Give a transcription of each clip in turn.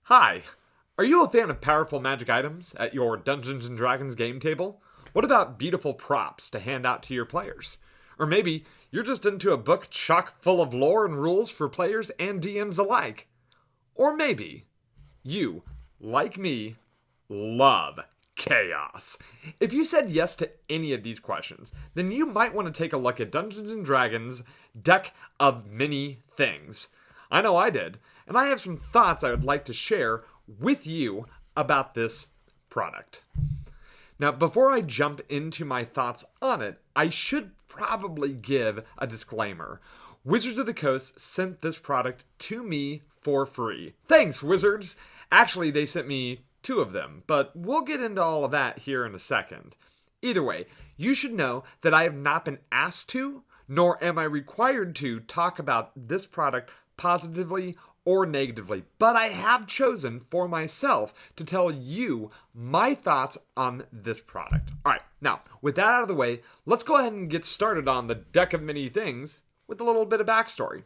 Hi, are you a fan of powerful magic items at your Dungeons & Dragons game table? What about beautiful props to hand out to your players? Or maybe you're just into a book chock full of lore and rules for players and DMs alike? Or maybe you, like me, love chaos. If you said yes to any of these questions, then you might want to take a look at Dungeons & Dragons' deck of many things. I know I did, and I have some thoughts I would like to share with you about this product. Now, before I jump into my thoughts on it, I should probably give a disclaimer. Wizards of the Coast sent this product to me for free. Thanks, Wizards! Actually, they sent me 2 of them, but we'll get into all of that here in a second. Either way, you should know that I have not been asked to, nor am I required to talk about this product positively or negatively, but I have chosen for myself to tell you my thoughts on this product. Alright, now, with that out of the way, let's go ahead and get started on the Deck of Many Things with a little bit of backstory.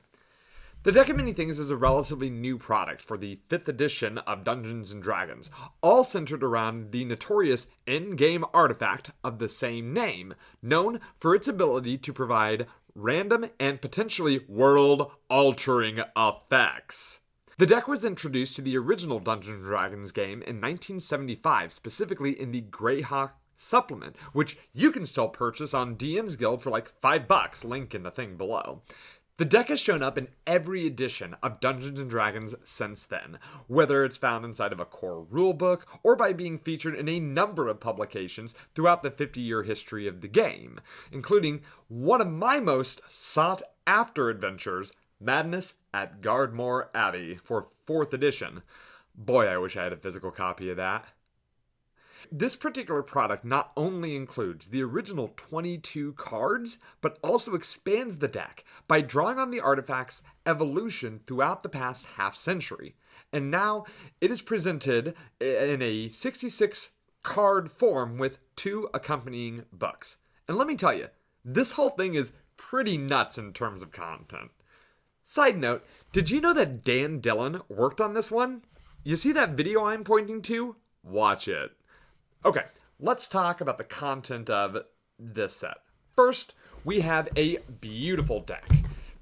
The Deck of Many Things is a relatively new product for the 5th edition of Dungeons & Dragons, all centered around the notorious in-game artifact of the same name, known for its ability to provide random and potentially world-altering effects. The deck was introduced to the original Dungeons & Dragons game in 1975, specifically in the Greyhawk supplement, which you can still purchase on DM's Guild for like $5, link in the thing below. The deck has shown up in every edition of Dungeons & Dragons since then, whether it's found inside of a core rulebook or by being featured in a number of publications throughout the 50-year history of the game, including one of my most sought-after adventures, Madness at Gardmore Abbey for 4th edition. Boy, I wish I had a physical copy of that. This particular product not only includes the original 22 cards, but also expands the deck by drawing on the artifact's evolution throughout the past half century. And now it is presented in a 66 card form with 2 accompanying books. And let me tell you, this whole thing is pretty nuts in terms of content. Side note, did you know that Dan Dillon worked on this one? You see that video I'm pointing to? Watch it. Okay, let's talk about the content of this set. First, we have a beautiful deck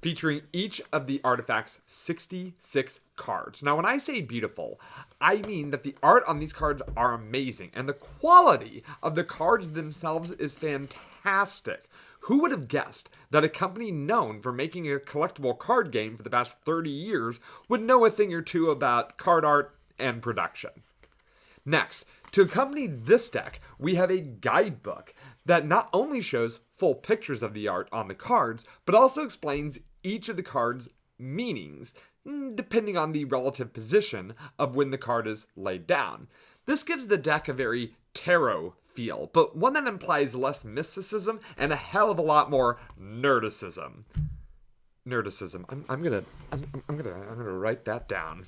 featuring each of the artifact's 66 cards. Now, when I say beautiful, I mean that the art on these cards are amazing, and the quality of the cards themselves is fantastic. Who would have guessed that a company known for making a collectible card game for the past 30 years would know a thing or two about card art and production? Next, to accompany this deck, we have a guidebook that not only shows full pictures of the art on the cards, but also explains each of the cards' meanings, depending on the relative position of when the card is laid down. This gives the deck a very tarot feel, but one that implies less mysticism and a hell of a lot more nerdicism. Nerdicism. I'm gonna write that down.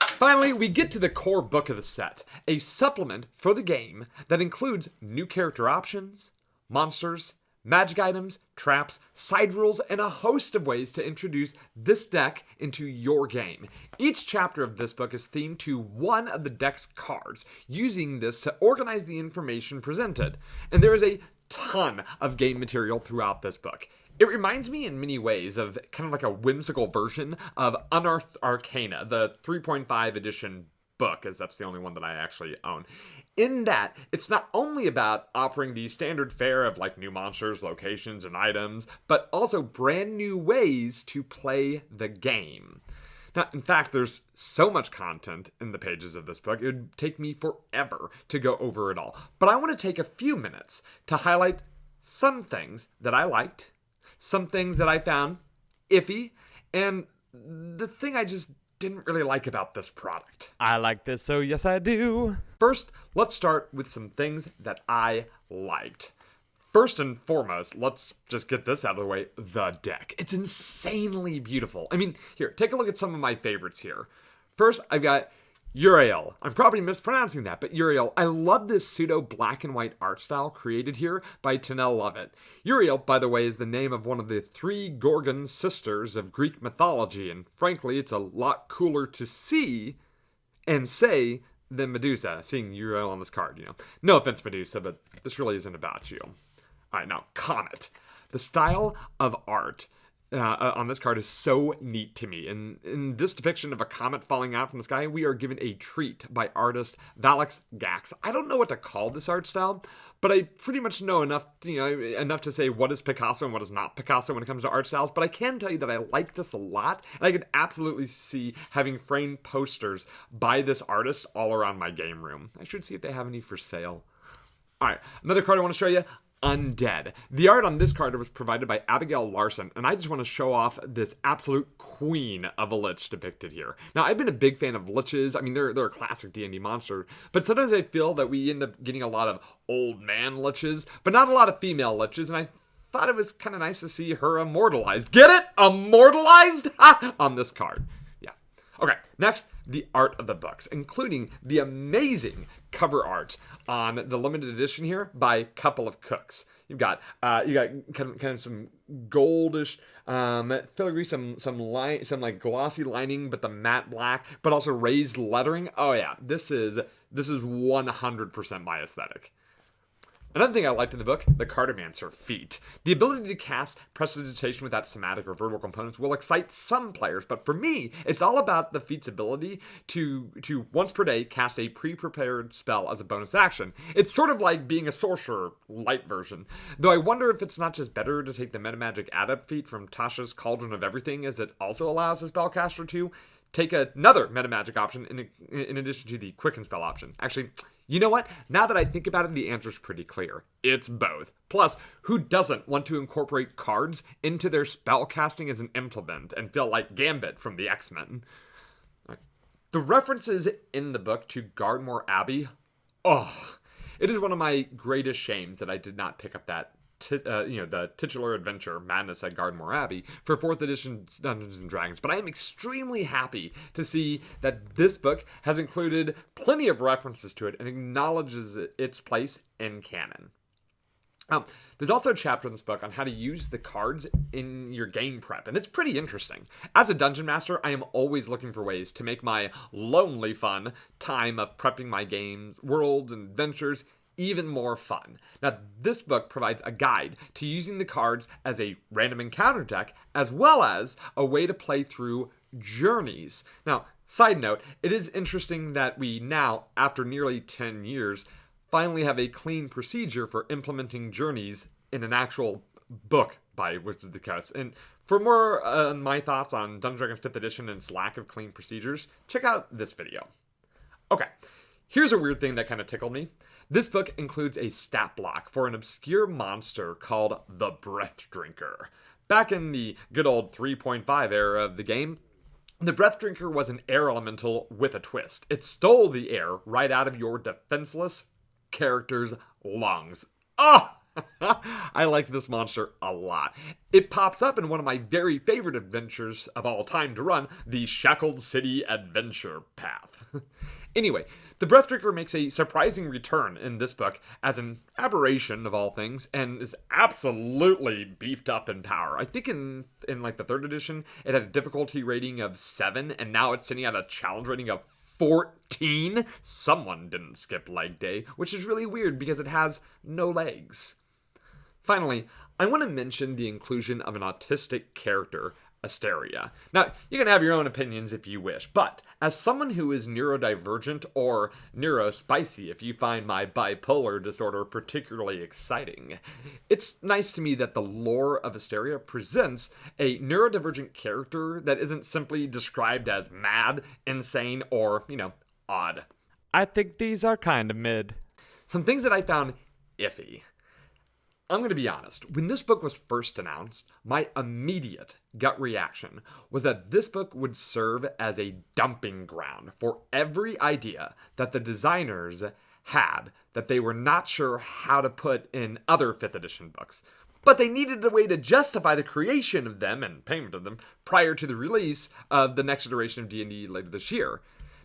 Finally, we get to the core book of the set, a supplement for the game that includes new character options, monsters, magic items, traps, side rules, and a host of ways to introduce this deck into your game. Each chapter of this book is themed to one of the deck's cards, using this to organize the information presented. And there is a ton of game material throughout this book. It reminds me in many ways of kind of like a whimsical version of Unearthed Arcana, the 3.5 edition book, as that's the only one that I actually own. In that, it's not only about offering the standard fare of like new monsters, locations, and items, but also brand new ways to play the game. Now, in fact, there's so much content in the pages of this book, it would take me forever to go over it all. But I want to take a few minutes to highlight some things that I liked, some things that I found iffy, and the thing I just didn't really like about this product. I like this, so yes I do. First, let's start with some things that I liked. First and foremost, let's just get this out of the way, the deck. It's insanely beautiful. I mean, here, take a look at some of my favorites here. First, I've got Uriel. I'm probably mispronouncing that, but Uriel. I love this pseudo black and white art style created here by Tanel Lovett. Uriel, by the way, is the name of one of the 3 Gorgon sisters of Greek mythology, and frankly, it's a lot cooler to see and say than Medusa, seeing Uriel on this card, No offense, Medusa, but this really isn't about you. Alright, now, Comet. The style of art on this card is so neat to me. In this depiction of a comet falling out from the sky, we are given a treat by artist Valix Gax. I don't know what to call this art style, but I pretty much know enough to say what is Picasso and what is not Picasso when it comes to art styles. But I can tell you that I like this a lot, and I could absolutely see having framed posters by this artist all around my game room. I should see if they have any for sale. All right, another card I want to show you. Undead. The art on this card was provided by Abigail Larson, and I just want to show off this absolute queen of a lich depicted here. Now, I've been a big fan of liches. I mean, they're a classic D&D monster, but sometimes I feel that we end up getting a lot of old man liches, but not a lot of female liches, and I thought it was kind of nice to see her immortalized. Get it? Immortalized? On this card. Yeah. Okay, next, the art of the books, including the amazing cover art on the limited edition here by Couple of Cooks. You've got kind of some goldish filigree, some like glossy lining, but the matte black, but also raised lettering. Oh yeah, this is 100% my aesthetic. Another thing I liked in the book, the Cartomancer feat. The ability to cast prestidigitation without somatic or verbal components will excite some players, but for me, it's all about the feat's ability to once per day cast a pre-prepared spell as a bonus action. It's sort of like being a sorcerer light version, though I wonder if it's not just better to take the Metamagic Adept feat from Tasha's Cauldron of Everything, as it also allows a spellcaster to take another metamagic option in addition to the quicken spell option. Actually, you know what? Now that I think about it, the answer's pretty clear. It's both. Plus, who doesn't want to incorporate cards into their spell casting as an implement and feel like Gambit from the X-Men? The references in the book to Gardmore Abbey, it is one of my greatest shames that I did not pick up that the titular adventure Madness at Gardmore Abbey for 4th edition Dungeons & Dragons, but I am extremely happy to see that this book has included plenty of references to it and acknowledges its place in canon. There's also a chapter in this book on how to use the cards in your game prep, and it's pretty interesting. As a dungeon master, I am always looking for ways to make my lonely fun time of prepping my games, worlds, and adventures even more fun. Now, this book provides a guide to using the cards as a random encounter deck, as well as a way to play through journeys. Now, side note, it is interesting that we now, after nearly 10 years, finally have a clean procedure for implementing journeys in an actual book by Wizards of the Coast. And for more on my thoughts on Dungeons & Dragons 5th edition and its lack of clean procedures, check out this video. Okay, here's a weird thing that kind of tickled me. This book includes a stat block for an obscure monster called the Breath Drinker. Back in the good old 3.5 era of the game, the Breath Drinker was an air elemental with a twist. It stole the air right out of your defenseless character's lungs. I like this monster a lot. It pops up in one of my very favorite adventures of all time to run, the Shackled City Adventure Path. Anyway, the Breath Drinker makes a surprising return in this book as an aberration of all things, and is absolutely beefed up in power. I think in like the 3rd edition, it had a difficulty rating of 7, and now it's sitting at a challenge rating of 14. Someone didn't skip leg day, which is really weird because it has no legs. Finally, I want to mention the inclusion of an autistic character, Asteria. Now, you can have your own opinions if you wish, but as someone who is neurodivergent or neurospicy, if you find my bipolar disorder particularly exciting, it's nice to me that the lore of Asteria presents a neurodivergent character that isn't simply described as mad, insane, or, odd. I think these are kind of mid. Some things that I found iffy. I'm going to be honest. When this book was first announced, my immediate gut reaction was that this book would serve as a dumping ground for every idea that the designers had that they were not sure how to put in other 5th edition books. But they needed a way to justify the creation of them and payment of them prior to the release of the next iteration of D&D later this year.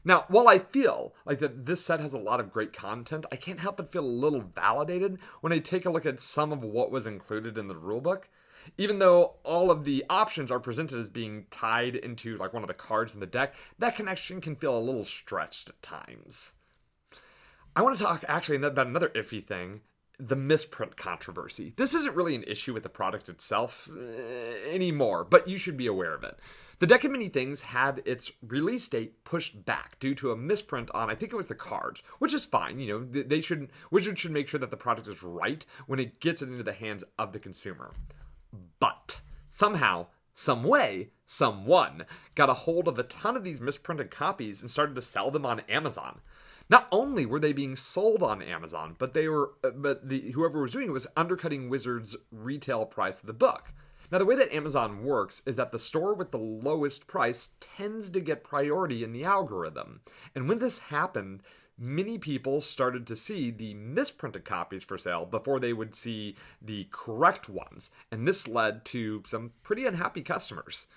Now, while I feel like that this set has a lot of great content, I can't help but feel a little validated when I take a look at some of what was included in the rulebook. Even though all of the options are presented as being tied into like one of the cards in the deck, that connection can feel a little stretched at times. I want to talk actually about another iffy thing, the misprint controversy. This isn't really an issue with the product itself anymore, but you should be aware of it. The Deck of Many Things had its release date pushed back due to a misprint on, I think it was the cards, which is fine. Wizards should make sure that the product is right when it gets it into the hands of the consumer. But somehow, some way, someone got a hold of a ton of these misprinted copies and started to sell them on Amazon. Not only were they being sold on Amazon, but whoever was doing it was undercutting Wizards' retail price of the book. Now, the way that Amazon works is that the store with the lowest price tends to get priority in the algorithm. And when this happened, many people started to see the misprinted copies for sale before they would see the correct ones. And this led to some pretty unhappy customers.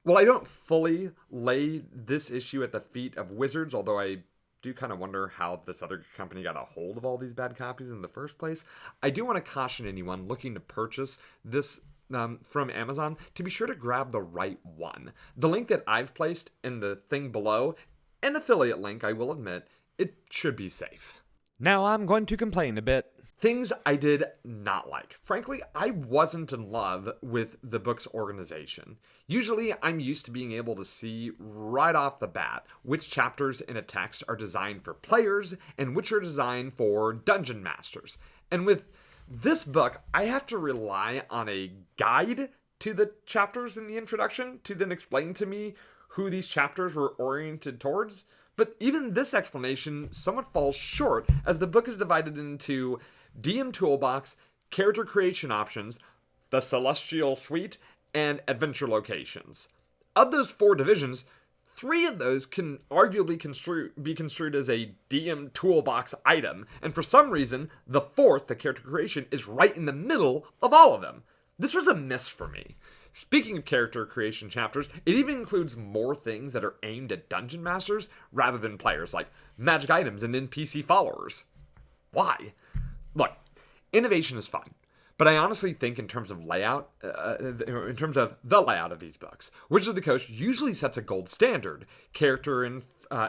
Well, I don't fully lay this issue at the feet of Wizards, although I do kind of wonder how this other company got a hold of all these bad copies in the first place. I do want to caution anyone looking to purchase this from Amazon to be sure to grab the right one. The link that I've placed in the thing below, an affiliate link, I will admit, it should be safe. Now I'm going to complain a bit. Things I did not like. Frankly, I wasn't in love with the book's organization. Usually, I'm used to being able to see right off the bat which chapters in a text are designed for players and which are designed for dungeon masters. And with this book, I have to rely on a guide to the chapters in the introduction to then explain to me who these chapters were oriented towards. But even this explanation somewhat falls short, as the book is divided into DM Toolbox, Character Creation Options, the Celestial Suite, and Adventure Locations. Of those 4 divisions, 3 of those can arguably be construed as a DM Toolbox item, and for some reason, the 4th, the Character Creation, is right in the middle of all of them. This was a miss for me. Speaking of character creation chapters, it even includes more things that are aimed at dungeon masters rather than players, like magic items and NPC followers. Why? Look, innovation is fun, but I honestly think in terms of layout, in terms of the layout of these books, Wizards of the Coast usually sets a gold standard. Character and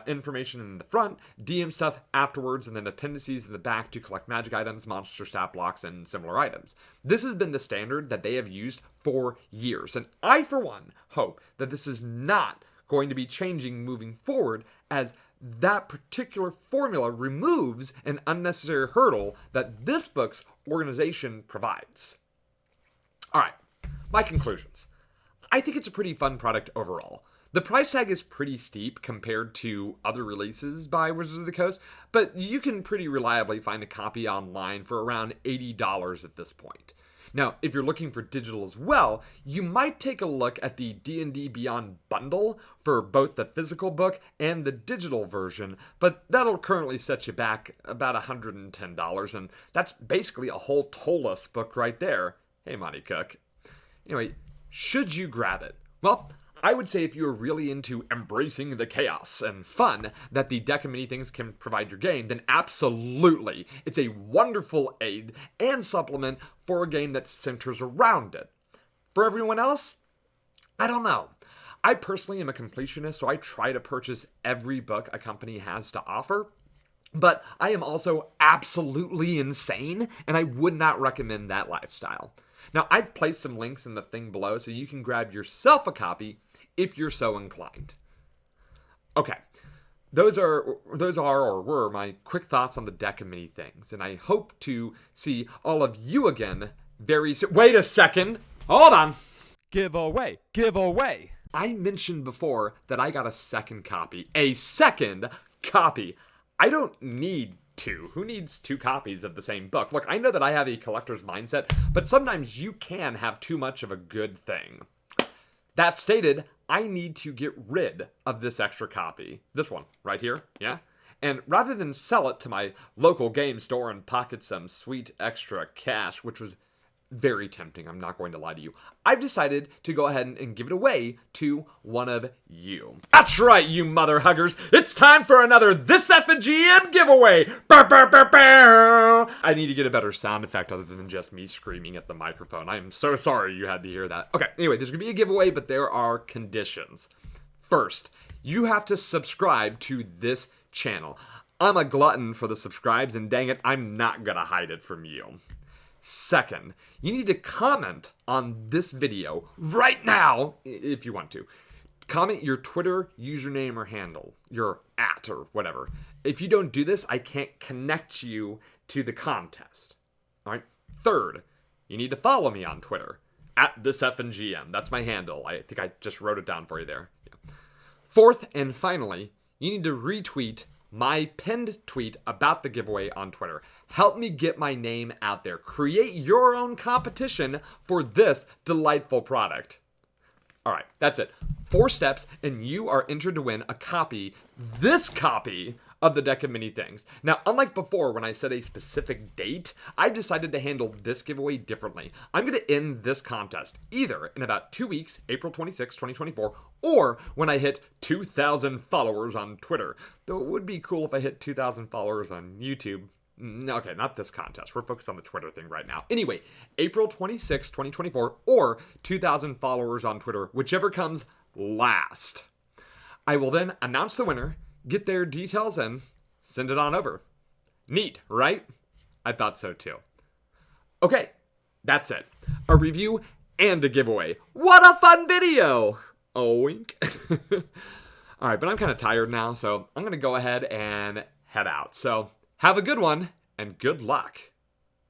information in the front, DM stuff afterwards, and then appendices in the back to collect magic items, monster stat blocks, and similar items. This has been the standard that they have used for years, and I, for one, hope that this is not going to be changing moving forward, as that particular formula removes an unnecessary hurdle that this book's organization provides. All right, my conclusions. I think it's a pretty fun product overall. The price tag is pretty steep compared to other releases by Wizards of the Coast, but you can pretty reliably find a copy online for around $80 at this point. Now, if you're looking for digital as well, you might take a look at the D&D Beyond bundle for both the physical book and the digital version, but that'll currently set you back about $110, and that's basically a whole Tollus book right there. Hey, Monty Cook. Anyway, should you grab it? Well, I would say if you're really into embracing the chaos and fun that the Deck of Many Things can provide your game, then absolutely, it's a wonderful aid and supplement for a game that centers around it. For everyone else, I don't know. I personally am a completionist, so I try to purchase every book a company has to offer. But I am also absolutely insane, and I would not recommend that lifestyle. Now, I've placed some links in the thing below so you can grab yourself a copy if you're so inclined. Okay, those are or were my quick thoughts on the Deck of Many Things, and I hope to see all of you again very soon. Wait a second, hold on. Give away. I mentioned before that I got a second copy. A second copy. I don't need 2. Who needs 2 copies of the same book? Look, I know that I have a collector's mindset, but sometimes you can have too much of a good thing. That stated, I need to get rid of this extra copy. This one, right here, yeah? And rather than sell it to my local game store and pocket some sweet extra cash, which was very tempting, I'm not going to lie to you. I've decided to go ahead and give it away to one of you. That's right, you mother huggers. It's time for another This Effin GM giveaway. Burr, burr, burr, burr. I need to get a better sound effect other than just me screaming at the microphone. I am so sorry you had to hear that. Okay, anyway, there's going to be a giveaway, but there are conditions. First, you have to subscribe to this channel. I'm a glutton for the subscribes, and dang it, I'm not going to hide it from you. Second, you need to comment on this video right now, if you want to. Comment your Twitter username or handle, your @ or whatever. If you don't do this, I can't connect you to the contest. All right. Third, you need to follow me on Twitter, @thiseffingm. That's my handle. I think I just wrote it down for you there. Yeah. Fourth and finally, you need to retweet my pinned tweet about the giveaway on Twitter. Help me get my name out there. Create your own competition for this delightful product. All right, that's it. 4 steps, and you are entered to win a copy, this copy, of the Deck of Many Things. Now, unlike before when I said a specific date, I've decided to handle this giveaway differently. I'm going to end this contest either in about 2 weeks, April 26, 2024, or when I hit 2,000 followers on Twitter. Though it would be cool if I hit 2,000 followers on YouTube. Okay, not this contest. We're focused on the Twitter thing right now. Anyway, April 26, 2024, or 2,000 followers on Twitter, whichever comes last. I will then announce the winner, get their details in, send it on over. Neat, right? I thought so too. Okay, that's it. A review and a giveaway. What a fun video! Oh, wink. All right, but I'm kind of tired now, so I'm going to go ahead and head out. So have a good one, and good luck.